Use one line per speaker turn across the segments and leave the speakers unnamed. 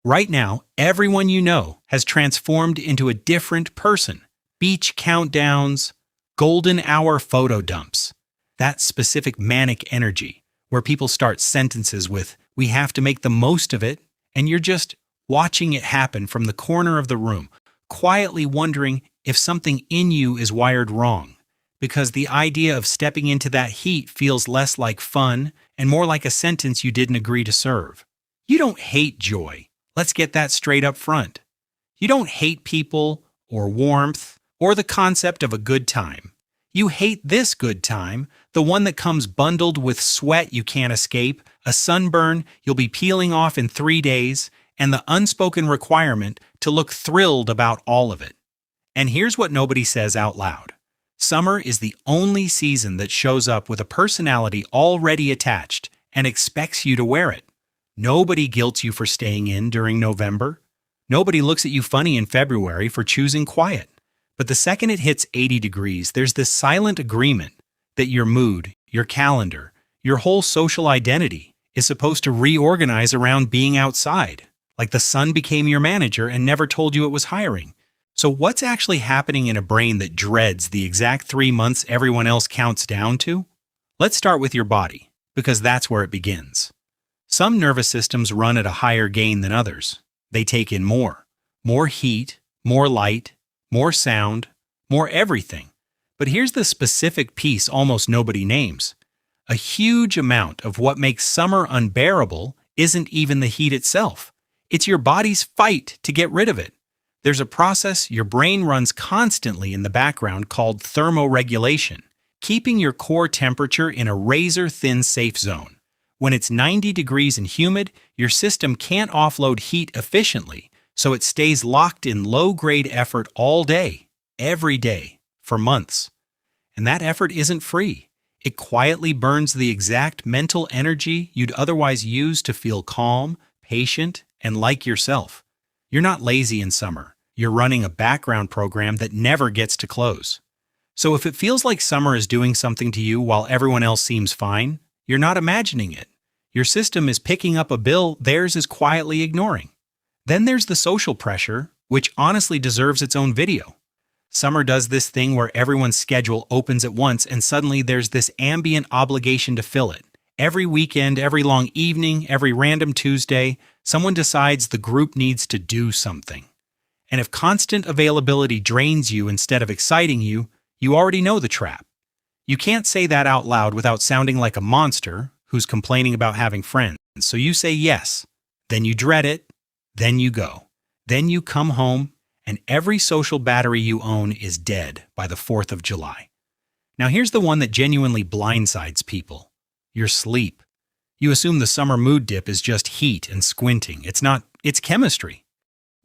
Right now, everyone you know has transformed into a different person. Beach countdowns, golden hour photo dumps, that specific manic energy where people start sentences with, "We have to make the most of it," and you're just watching it happen from the corner of the room, quietly wondering if something in you is wired wrong. Because the idea of stepping into that heat feels less like fun and more like a sentence you didn't agree to serve. You don't hate joy. Let's get that straight up front. You don't hate people or warmth or the concept of a good time. You hate this good time, the one that comes bundled with sweat you can't escape, a sunburn you'll be peeling off in 3 days, and the unspoken requirement to look thrilled about all of it. And here's what nobody says out loud. Summer is the only season that shows up with a personality already attached and expects you to wear it. Nobody guilts you for staying in during November. Nobody looks at you funny in February for choosing quiet. But the second it hits 80 degrees, there's this silent agreement that your mood, your calendar, your whole social identity is supposed to reorganize around being outside, like the sun became your manager and never told you it was hiring. So what's actually happening in a brain that dreads the exact 3 months everyone else counts down to? Let's start with your body, because that's where it begins. Some nervous systems run at a higher gain than others. They take in more heat, more light, more sound, more everything. But here's the specific piece almost nobody names. A huge amount of what makes summer unbearable isn't even the heat itself. It's your body's fight to get rid of it. There's a process your brain runs constantly in the background called thermoregulation, keeping your core temperature in a razor-thin safe zone. When it's 90 degrees and humid, your system can't offload heat efficiently, so it stays locked in low-grade effort all day, every day, for months. And that effort isn't free. It quietly burns the exact mental energy you'd otherwise use to feel calm, patient, and like yourself. You're not lazy in summer. You're running a background program that never gets to close. So if it feels like summer is doing something to you while everyone else seems fine, you're not imagining it. Your system is picking up a bill theirs is quietly ignoring. Then there's the social pressure, which honestly deserves its own video. Summer does this thing where everyone's schedule opens at once and suddenly there's this ambient obligation to fill it. Every weekend, every long evening, every random Tuesday, someone decides the group needs to do something. And if constant availability drains you instead of exciting you, you already know the trap. You can't say that out loud without sounding like a monster who's complaining about having friends. So you say yes, then you dread it, then you go. Then you come home, and every social battery you own is dead by the 4th of July. Now here's the one that genuinely blindsides people. Your sleep. You assume the summer mood dip is just heat and squinting. It's not, it's chemistry.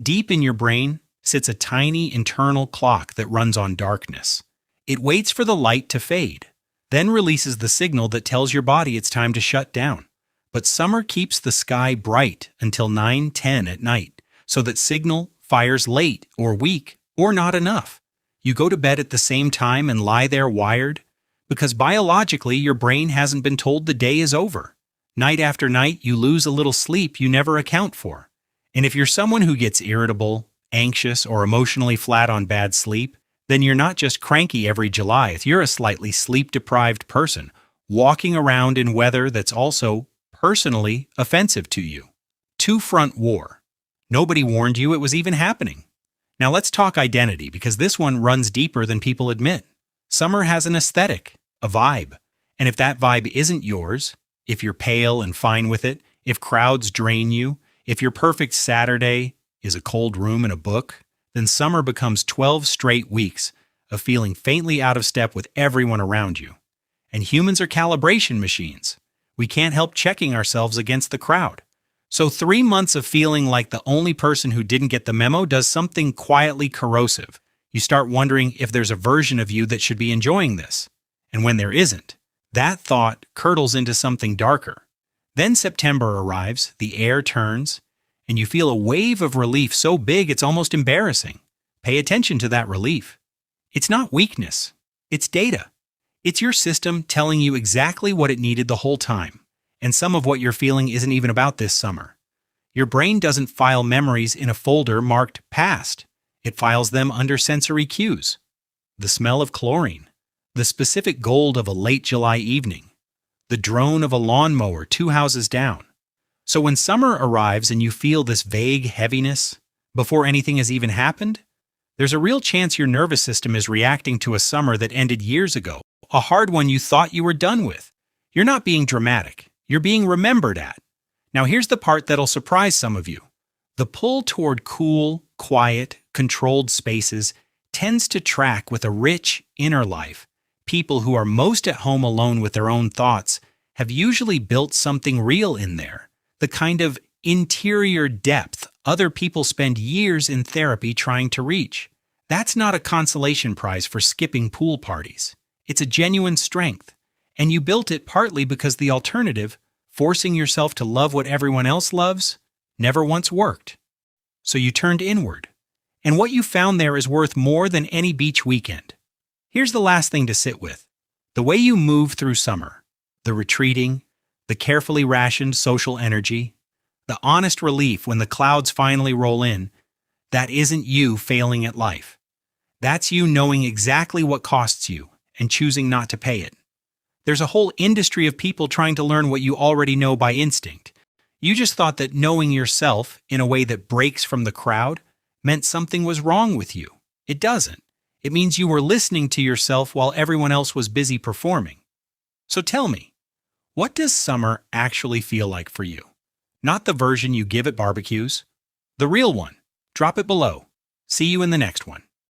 Deep in your brain sits a tiny internal clock that runs on darkness. It waits for the light to fade, then releases the signal that tells your body it's time to shut down. But summer keeps the sky bright until 9-10 at night, so that signal fires late or weak or not enough. You go to bed at the same time and lie there wired, because biologically your brain hasn't been told the day is over. Night after night, you lose a little sleep you never account for. And if you're someone who gets irritable, anxious, or emotionally flat on bad sleep, then you're not just cranky every July. You're a slightly sleep-deprived person, walking around in weather that's also personally offensive to you. Two-front war. Nobody warned you it was even happening. Now let's talk identity, because this one runs deeper than people admit. Summer has an aesthetic, a vibe. And if that vibe isn't yours, if you're pale and fine with it, if crowds drain you, if your perfect Saturday is a cold room and a book, then summer becomes 12 straight weeks of feeling faintly out of step with everyone around you. And humans are calibration machines. We can't help checking ourselves against the crowd. So 3 months of feeling like the only person who didn't get the memo does something quietly corrosive. You start wondering if there's a version of you that should be enjoying this. And when there isn't, that thought curdles into something darker. Then September arrives, the air turns, and you feel a wave of relief so big it's almost embarrassing. Pay attention to that relief. It's not weakness. It's data. It's your system telling you exactly what it needed the whole time. And some of what you're feeling isn't even about this summer. Your brain doesn't file memories in a folder marked past. It files them under sensory cues. The smell of chlorine, the specific gold of a late July evening, the drone of a lawnmower 2 houses down. So when summer arrives and you feel this vague heaviness before anything has even happened, there's a real chance your nervous system is reacting to a summer that ended years ago, a hard one you thought you were done with. You're not being dramatic. You're being remembered at. Now here's the part that'll surprise some of you. The pull toward cool, quiet, controlled spaces tends to track with a rich inner life. People who are most at home alone with their own thoughts have usually built something real in there, the kind of interior depth other people spend years in therapy trying to reach. That's not a consolation prize for skipping pool parties. It's a genuine strength, and you built it partly because the alternative, forcing yourself to love what everyone else loves, never once worked. So you turned inward, and what you found there is worth more than any beach weekend. Here's the last thing to sit with. The way you move through summer, the retreating, the carefully rationed social energy, the honest relief when the clouds finally roll in, that isn't you failing at life. That's you knowing exactly what costs you and choosing not to pay it. There's a whole industry of people trying to learn what you already know by instinct. You just thought that knowing yourself in a way that breaks from the crowd meant something was wrong with you. It doesn't. It means you were listening to yourself while everyone else was busy performing. So tell me, what does summer actually feel like for you? Not the version you give at barbecues. The real one. Drop it below. See you in the next one.